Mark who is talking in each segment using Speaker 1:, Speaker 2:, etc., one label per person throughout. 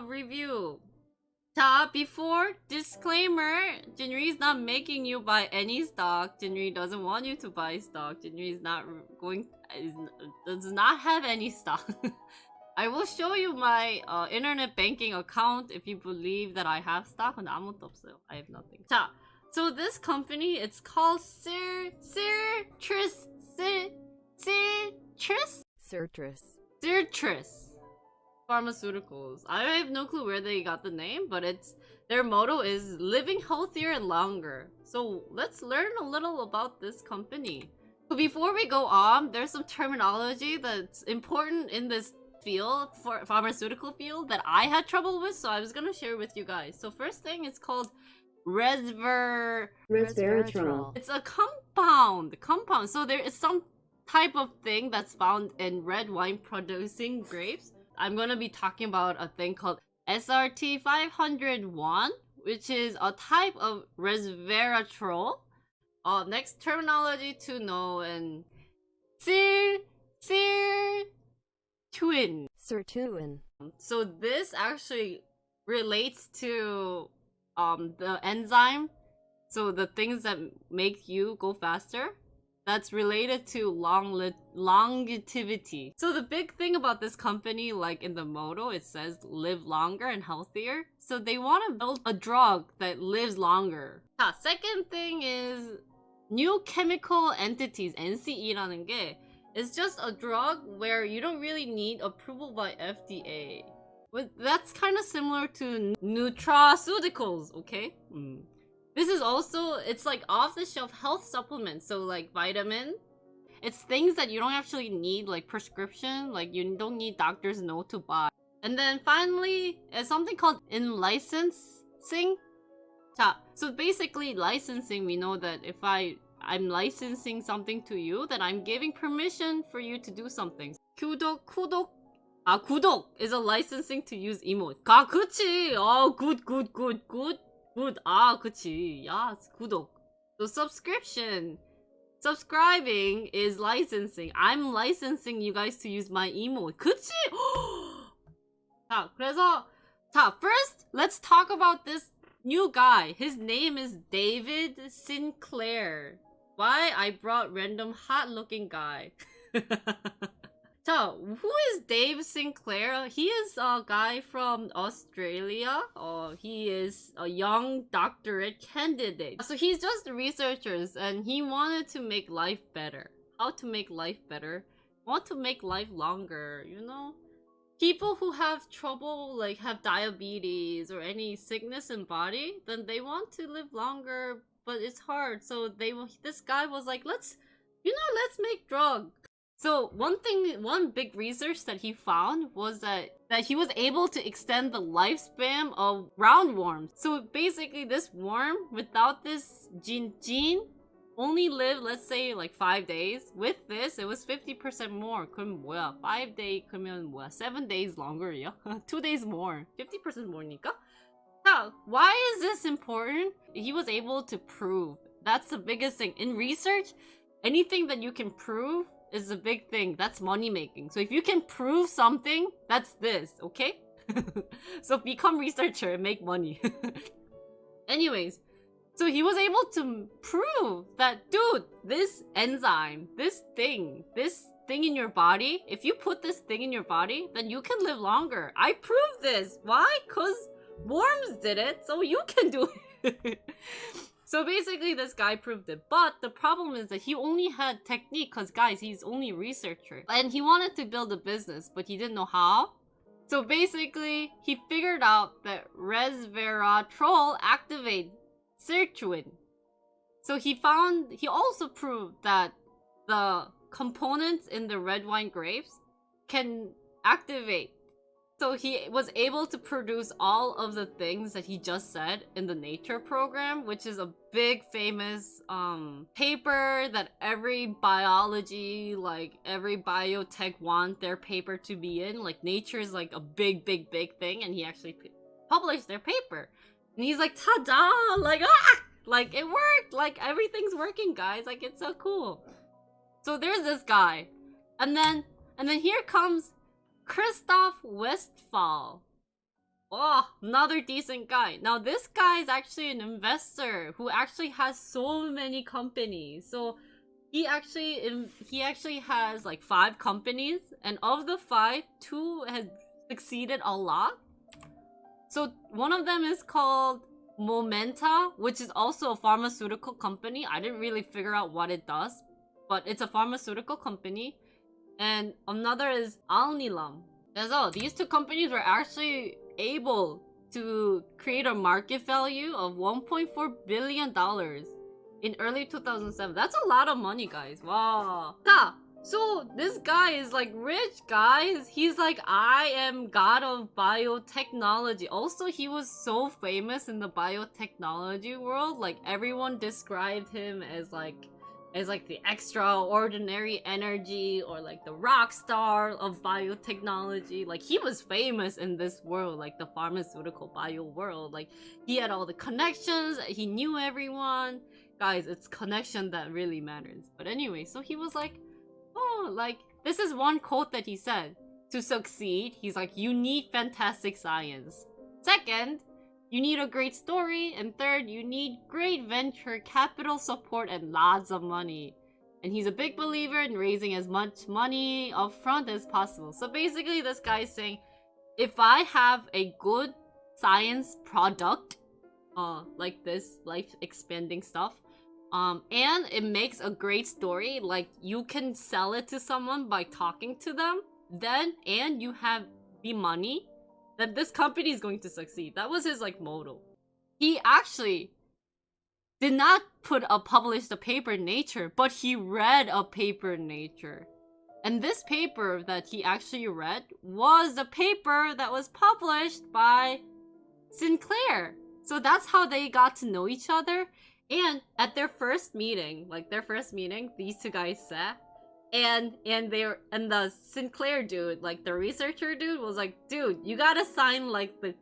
Speaker 1: review. 자, before disclaimer, Jinri is not making you buy any stock. Jinri doesn't want you to buy stock. Jinri is not does not have any stock. I will show you my internet banking account if you believe that I have stock. 근데 아무것도 없어요. I have nothing. 자, so this company, it's called Sirtris. Sirtris Pharmaceuticals. I have no clue where they got the name, but their motto is living healthier and longer. So let's learn a little about this company. So before we go on, there's some terminology that's important in this field, for pharmaceutical field, that I had trouble with, so I was gonna share with you guys. So first thing, it's called resveratrol. It's a compound. So there is some type of thing that's found in red wine producing grapes. I'm gonna be talking about a thing called SRT 501, which is a type of resveratrol. Next terminology to know, and sirtuin. So this actually relates to the enzyme, so the things that make you go faster. That's related to longevity. So the big thing about this company, like in the motto, it says live longer and healthier. So they want to build a drug that lives longer. Second thing is new chemical entities. NCE라는 게 is just a drug where you don't really need approval by FDA. But that's kind of similar to nutraceuticals, okay? This is also, it's like off-the-shelf health supplements, so like vitamin. It's things that you don't actually need, like prescription, like you don't need doctor's note to buy. And then finally, it's something called in-licensing. So basically licensing, we know that if I'm licensing something to you, then I'm giving permission for you to do something. 구독 is a licensing to use emote. 그치. good. 그치. Yeah, 구독. So subscribing is licensing. I'm licensing you guys to use my emote. 그치? First, let's talk about this new guy. His name is David Sinclair. Why I brought random hot-looking guy. Who is Dave Sinclair? He is a guy from Australia. He is a young doctorate candidate. So he's just researchers, and he wanted to make life better. How to make life better? Want to make life longer, you know? People who have trouble, like have diabetes or any sickness in body, then they want to live longer, but it's hard. So this guy was like, let's make drug. So one big research that he found was that he was able to extend the lifespan of roundworms. So basically this worm, without this gene, only lived, let's say, like 5 days. With this, it was 50% more. 그럼 뭐야? 5 days, 그러면 뭐야? 7 days longer요? 2 days more. 50% more니까? Now, why is this important? He was able to prove. That's the biggest thing. In research, anything that you can prove is a big thing. That's money making. So if you can prove something, that's this, okay? So become researcher and make money. Anyways, so he was able to prove that, dude, this enzyme, this thing in your body, if you put this thing in your body, then you can live longer. I proved this. Why? Because worms did it, so you can do it. So basically, this guy proved it. But the problem is that he only had technique, because guys, he's only a researcher. And he wanted to build a business, but he didn't know how. So basically, he figured out that resveratrol activates sirtuin. So he also proved that the components in the red wine grapes can activate. So he was able to produce all of the things that he just said in the Nature program, which is a big famous paper that every biology, like every biotech want their paper to be in. Like Nature is like a big thing, and he actually published their paper. And he's like, ta-da! Like, like it worked! Like everything's working, guys. Like it's so cool. So there's this guy. And then here comes Christoph Westphal. Oh, another decent guy. Now this guy is actually an investor who actually has so many companies. So he actually has like 5 companies, and of the 5, 2 has succeeded a lot. So one of them is called Momenta, which is also a pharmaceutical company. I didn't really figure out what it does, but it's a pharmaceutical company. And another is Alnilam. So these 2 companies were actually able to create a market value of $1.4 billion in early 2007. That's a lot of money, guys. Wow. So this guy is like rich, guys. He's like, I am god of biotechnology. Also, he was so famous in the biotechnology world. Like everyone described him as like the extraordinary energy, or like the rock star of biotechnology. Like he was famous in this world, like the pharmaceutical bio world. Like he had all the connections, he knew everyone. Guys, it's connection that really matters. But anyway, so he was like, oh, like this is one quote that he said. To succeed, he's like, you need fantastic science. Second, you need a great story. And third, you need great venture capital support and lots of money. And he's a big believer in raising as much money up front as possible. So basically this guy is saying, if I have a good science product, like this life expanding stuff, and it makes a great story, like you can sell it to someone by talking to them, then, and you have the money, that this company is going to succeed. That was his like motto. He actually did not publish the paper in Nature, but he read a paper in Nature. And this paper that he actually read was the paper that was published by Sinclair. So that's how they got to know each other. And at their first meeting, these 2 guys sat, and the Sinclair dude, like the researcher dude, was like, dude, you gotta sign like the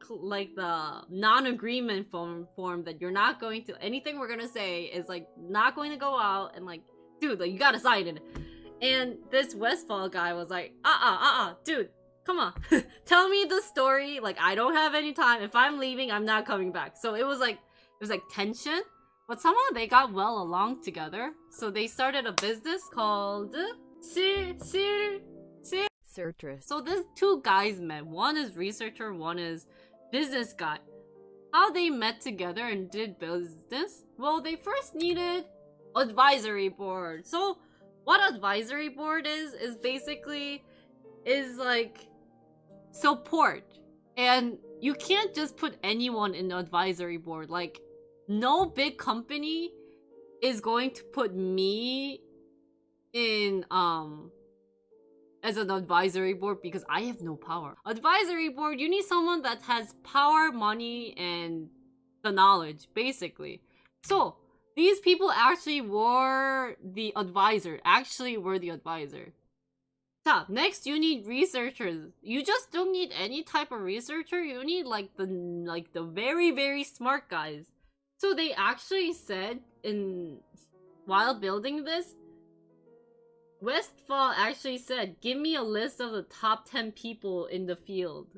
Speaker 1: non-agreement form that you're not going to, anything we're gonna say is like not going to go out, and like, dude, like you gotta sign it. And this Westfall guy was like, dude, come on, tell me the story. Like I don't have any time. If I'm leaving, I'm not coming back. So it was like tension. But somehow they got well along together. So they started a business called Sirtris. So these 2 guys met. One is researcher, one is business guy. How they met together and did business? Well, they first needed advisory board. So what advisory board is basically like support. And you can't just put anyone in the advisory board. Like no big company is going to put me in as an advisory board because I have no power. Advisory board, you need someone that has power, money, and the knowledge, basically. So these people actually were the advisor. So next, you need researchers. You just don't need any type of researcher. You need like the very, very smart guys. So they actually said while building this, Westfall actually said, give me a list of the top 10 people in the field.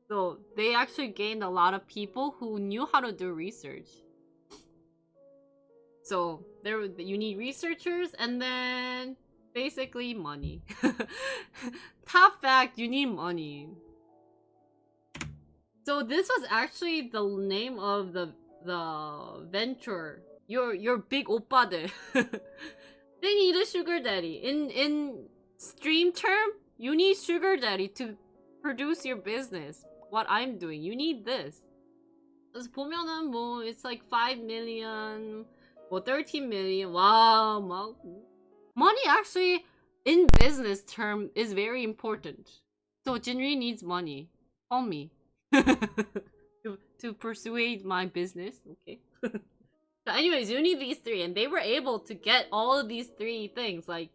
Speaker 1: So they actually gained a lot of people who knew how to do research. So you need researchers, and then basically money. Top fact, you need money. So this was actually the name of the venture. Your big oppa들. They need a sugar daddy. In stream term, you need sugar daddy to produce your business. What I'm doing, you need this. 그래서 보면은 뭐 it's like 5 million, 뭐 13 million. Wow, 막 money actually in business term is very important. So Jinri needs money. Call me. to persuade my business, okay? So anyways, you need these 3, and they were able to get all of these 3 things. Like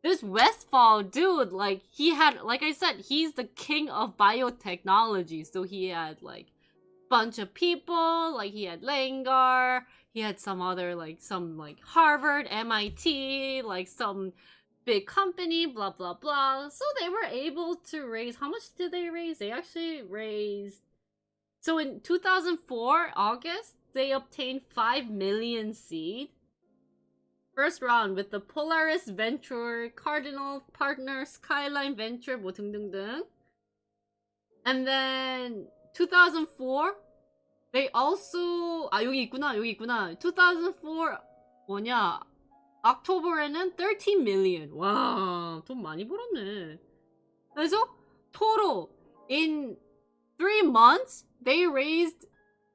Speaker 1: this Westfall dude, like he had, like I said, he's the king of biotechnology. So he had like bunch of people, like he had Langar, he had some other like Harvard, MIT, like some big company, blah blah blah. So they were able to raise, how much did they raise? They actually raised, so in 2004 August, they obtained 5 million seed. First round with the Polaris Venture, Cardinal Partner, Skyline Venture, 뭐 등등등. And then 2004 they also, 여기 있구나. 2004 뭐냐, October에는 13 million. 와, 돈 많이 벌었네. 그래서 total in 3 months they raised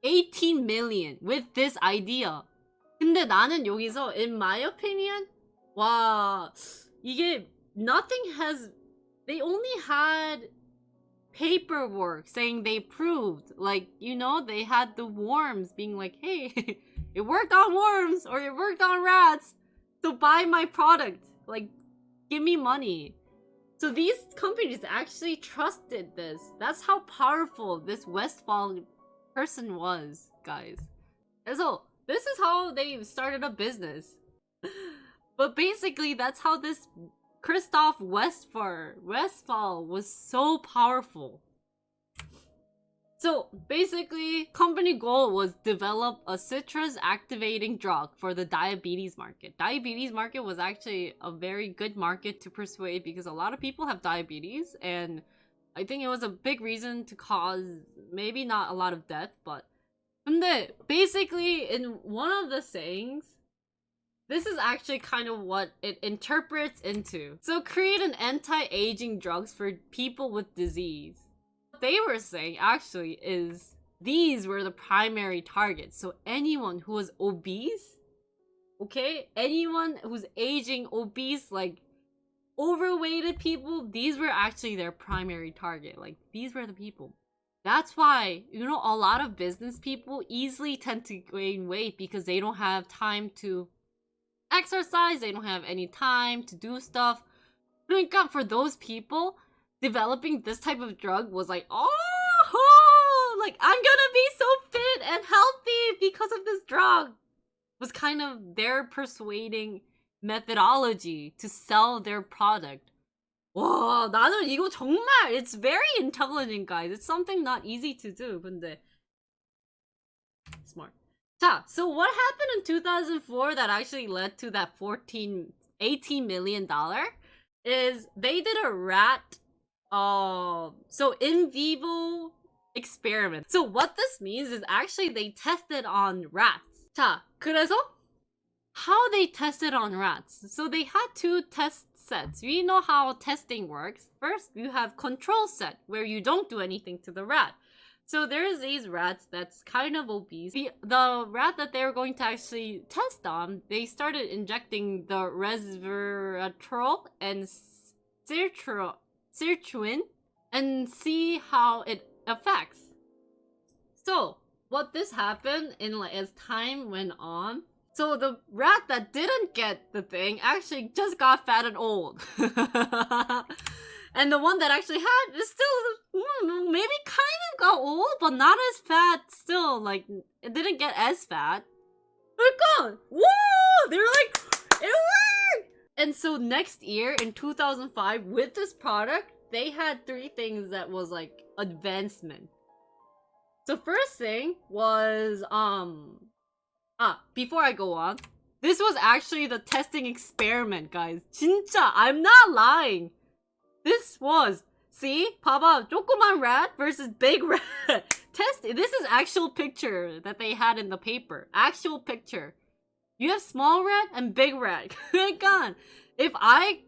Speaker 1: 18 million with this idea. 근데 나는 여기서, in my opinion, 와, 이게 they only had paperwork saying they proved, like, you know, they had the worms being like, hey, it worked on worms or it worked on rats, so buy my product, like, give me money. So these companies actually trusted this. That's how powerful this Westphal person was, guys. And so this is how they started a business. But basically, that's how this Christoph Westphal was so powerful. So basically, company goal was develop a citrus activating drug for the diabetes market. Diabetes market was actually a very good market to persuade because a lot of people have diabetes, and I think it was a big reason to cause maybe not a lot of death, but 근데 basically in one of the sayings, this is actually kind of what it interprets into. So create an anti-aging drugs for people with disease. What they were saying actually is these were the primary targets. So anyone who was obese, okay? Anyone who's aging, obese, like overweighted people, these were actually their primary target. Like these were the people. That's why, you know, a lot of business people easily tend to gain weight because they don't have time to exercise, they don't have any time to do stuff. 그러니까 for those people, developing this type of drug was like, oh, like I'm gonna be so fit and healthy because of this drug. Was kind of their persuading methodology to sell their product. 와, 나는 이거 정말, it's very intelligent, guys. It's something not easy to do, 근데 smart. 자, so what happened in 2004 that actually led to that $18 million is they did a rat, so in vivo experiment. So what this means is actually they tested on rats. 자, 그래서 how they tested on rats. So they had 2 test sets. We know how testing works. First, you have control set where you don't do anything to the rat. So there's these rats that's kind of obese. The rat that they were going to actually test on, they started injecting the resveratrol and sirtrin and see how it affects. So what this happened in as time went on, so the rat that didn't get the thing actually just got fat and old. And the one that actually had is still maybe kind of got old, but not as fat still. Like, it didn't get as fat. They're gone! Whoa! They were like, it worked! And so next year, in 2005, with this product, they had 3 things that was like advancement. So first thing was, before I go on, this was actually the testing experiment, guys. 진짜, I'm not lying. This was, see? 봐봐, 조그만 rat versus big rat. Test, this is actual picture that they had in the paper. Actual picture. You have small rat and big rat. My God. If I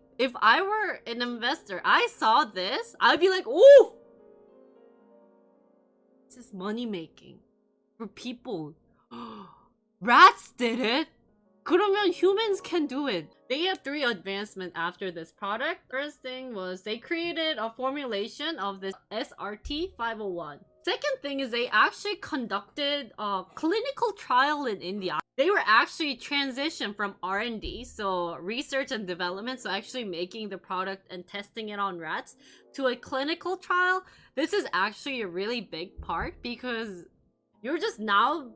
Speaker 1: were an investor, I saw this, I'd be like, oh! This is money making for people. Rats did it. 그러면 humans can do it. They had 3 advancements after this product. First thing was they created a formulation of this SRT-501. Second thing is they actually conducted a clinical trial in India. They were actually transitioned from R&D, so research and development, so actually making the product and testing it on rats, to a clinical trial. This is actually a really big part because you're just now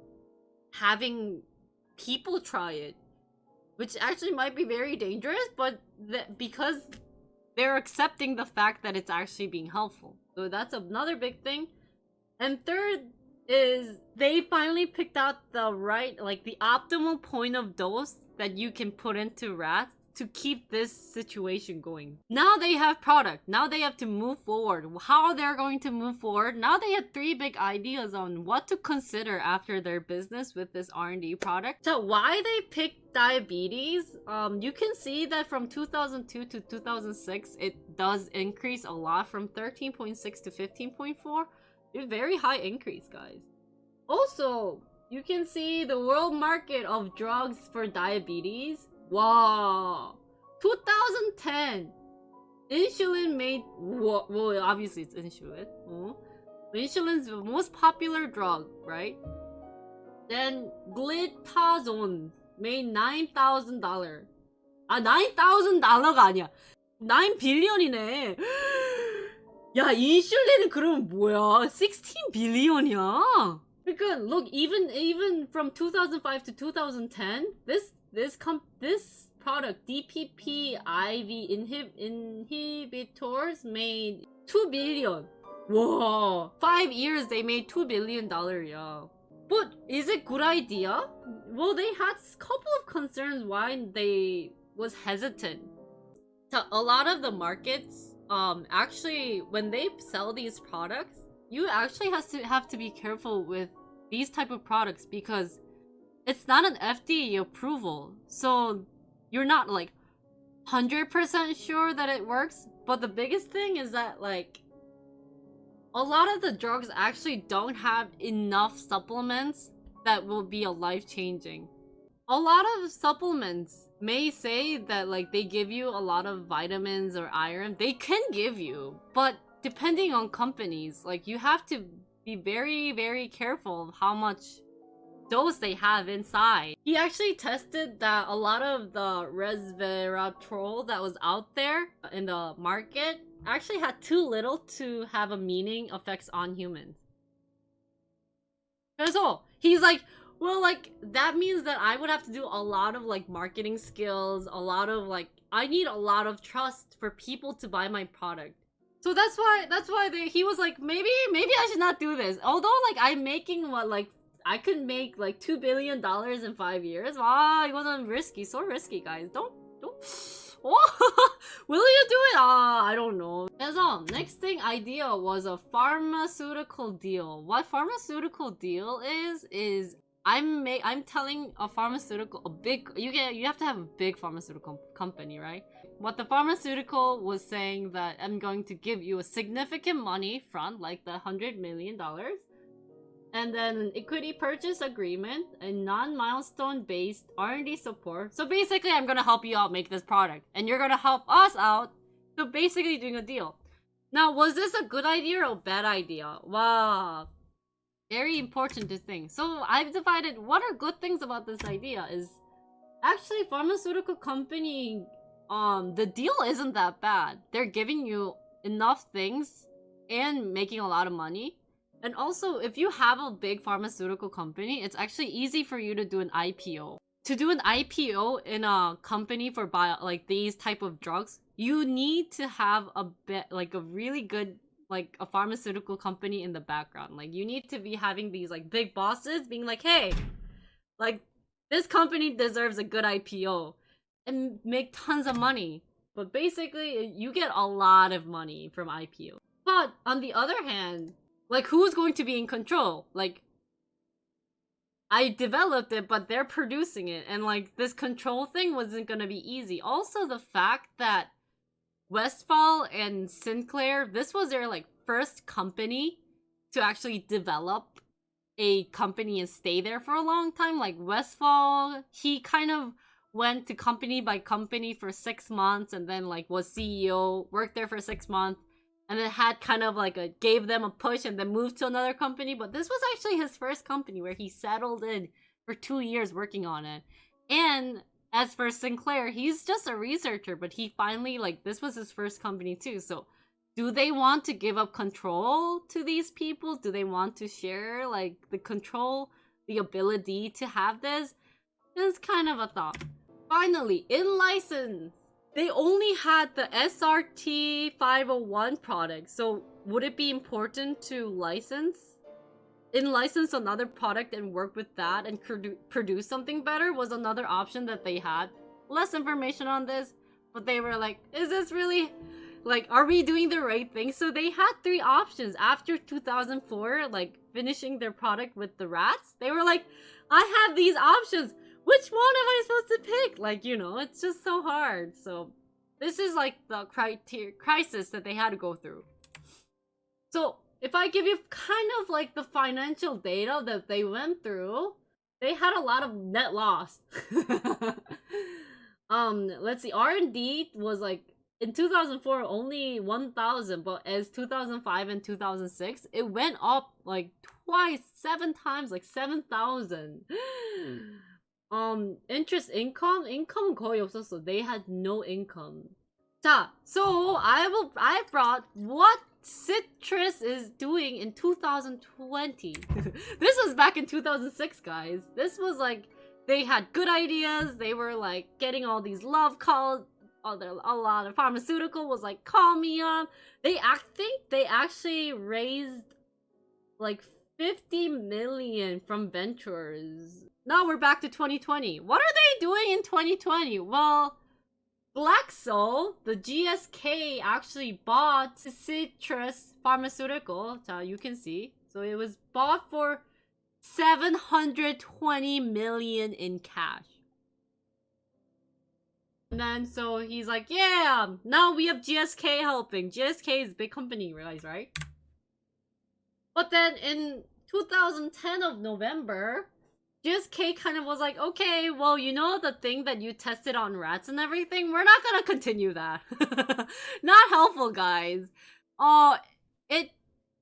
Speaker 1: having people try it. which actually might be very dangerous, but because they're accepting the fact that it's actually being helpful. So that's another big thing. And third is they finally picked out the right, like the optimal point of dose that you can put into rats to keep this situation going. Now they have product. Now they have to move forward. How they're going to move forward. Now they have 3 big ideas on what to consider after their business with this R&D product. So why they picked diabetes, you can see that from 2002 to 2006, it does increase a lot from 13.6 to 15.4. A very high increase, guys. Also, you can see the world market of drugs for diabetes. Wow, 2010, insulin made, well, obviously it's insulin. Insulin's the most popular drug, right? Then glitazone made $9,000. 아, $9,000가 아니야. 9 빌리언이네. 야, 인슐린은 그러면 뭐야? 16 빌리언이야. Because look, even from 2005 to 2010, this product, DPP IV inhibitors, made 2 billion. Whoa, 5 years they made $2 billion. Yeah. But is it good idea? Well, they had a couple of concerns why they was hesitant. So a lot of the markets, actually, when they sell these products, you actually have to be careful with these type of products because it's not an FDA approval. So you're not like 100% sure that it works. But the biggest thing is that like a lot of the drugs actually don't have enough supplements that will be a life-changing. A lot of supplements may say that like they give you a lot of vitamins or iron. They can give you, but depending on companies, like you have to be very, very careful of how much dose they have inside. He actually tested that a lot of the resveratrol that was out there in the market actually had too little to have a meaning effects on humans. 그래서 he's like, well, like that means that I would have to do a lot of like marketing skills, a lot of like I need a lot of trust for people to buy my product. So that's why he was like, maybe I should not do this. Although like I'm making what, like I could make like $2 billion in 5 years. Wow, 이거는 risky, so risky, guys. Don't. Will you do it? I don't know. 그래서 next thing idea was a pharmaceutical deal. What pharmaceutical deal is I'm telling a pharmaceutical, you have to have a big pharmaceutical company, right? What the pharmaceutical was saying that I'm going to give you a significant money front, like the $100 million, and then an equity purchase agreement, a non-milestone based R&D support. So basically, I'm gonna help you out make this product, and you're gonna help us out. So basically, doing a deal. Now, was this a good idea or a bad idea? Wow. Very important to think. So I've divided what are good things about this idea is actually pharmaceutical company, the deal isn't that bad. They're giving you enough things and making a lot of money. And also, if you have a big pharmaceutical company, it's actually easy for you to do an IPO. To do an IPO in a company for like these type of drugs, you need to have a bit like a really good like a pharmaceutical company in the background. Like you need to be having these like big bosses being like, hey, like this company deserves a good IPO and make tons of money. But basically you get a lot of money from IPO. But on the other hand, like who's going to be in control? Like I developed it, but they're producing it. And like this control thing wasn't gonna be easy. Also the fact that Westphal and Sinclair, this was their like first company to actually develop a company and stay there for a long time. Like Westphal, he kind of went to company by company for 6 months and then like was CEO, worked there for 6 months, and then had kind of like gave them a push and then moved to another company. But this was actually his first company where he settled in for 2 years working on it. And as for Sinclair, he's just a researcher, but he finally, like, this was his first company too. So do they want to give up control to these people? Do they want to share, like, the control, the ability to have this? It's kind of a thought. Finally, in license, they only had the SRT 501 product. So would it be important to license another product and work with that and produce something better? Was another option that they had. Less information on this, but they were like, is this really, like, are we doing the right thing? So they had 3 options after 2004, like finishing their product with the rats. They were like, I have these options. Which one am I supposed to pick? Like, you know, it's just so hard. So this is like the crisis that they had to go through. So if I give you kind of like the financial data that they went through, they had a lot of net loss. Let's see, R&D was like, in 2004 only 1,000, but as 2005 and 2006, it went up like twice, 7 times, like 7,000. Income 거의 없었어. They had no income. 자, so I brought what Sirtris is doing in 2020. This was back in 2006, guys. This was like, they had good ideas. They were like getting all these love calls. A lot of pharmaceutical was like, call me up. I think they actually raised like 50 million from ventures. Now we're back to 2020. What are they doing in 2020? Well, Glaxo, the GSK, actually bought Sirtris Pharmaceutical. You can see. So it was bought for 720 million in cash. And then so he's like, yeah, now we have GSK helping. GSK is a big company, you realize, right? But then in 2010 of November, GSK kind of was like, okay, well, you know the thing that you tested on rats and everything? We're not gonna continue that. Not helpful, guys.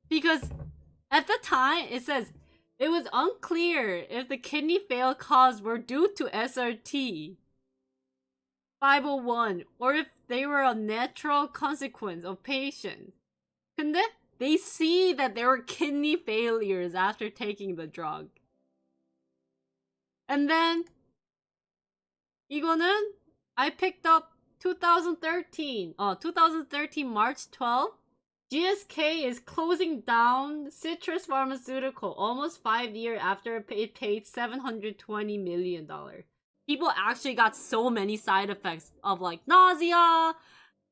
Speaker 1: Because at the time, it says, it was unclear if the kidney fail cause were due to SRT 501 or if they were a natural consequence of patients. 근데 they see that there were kidney failures after taking the drug. And then 이거는 I picked up 2013 March 12th. GSK is closing down Sirtris Pharmaceutical almost 5 years after it paid $720 million. People actually got so many side effects of like nausea,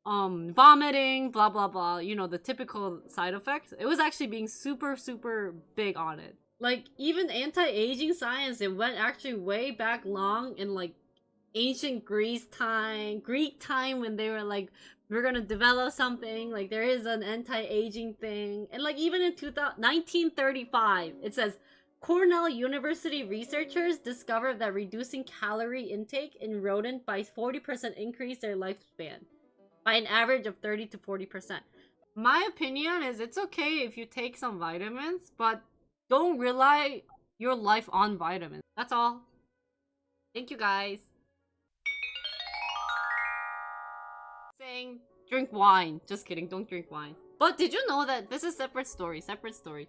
Speaker 1: vomiting, blah blah blah, you know, the typical side effects. It was actually being super big on it. Like even anti-aging science, it went actually way back long in like ancient Greek time when they were like, we're gonna develop something, like there is an anti-aging thing. And like even in 1935, it says Cornell University researchers discovered that reducing calorie intake in rodent by 40% increased their lifespan by an average of 30 to 40%. My opinion is it's okay if you take some vitamins, but don't rely your life on vitamins. That's all. Thank you, guys. Saying drink wine. Just kidding, don't drink wine. But did you know that this is separate story. Separate story.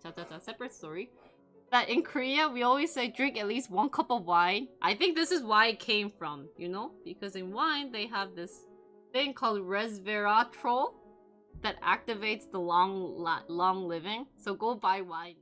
Speaker 1: That in Korea, we always say drink at least 1 cup of wine. I think this is why it came from, you know? Because in wine, they have this thing called resveratrol that activates the long living. So go buy wine.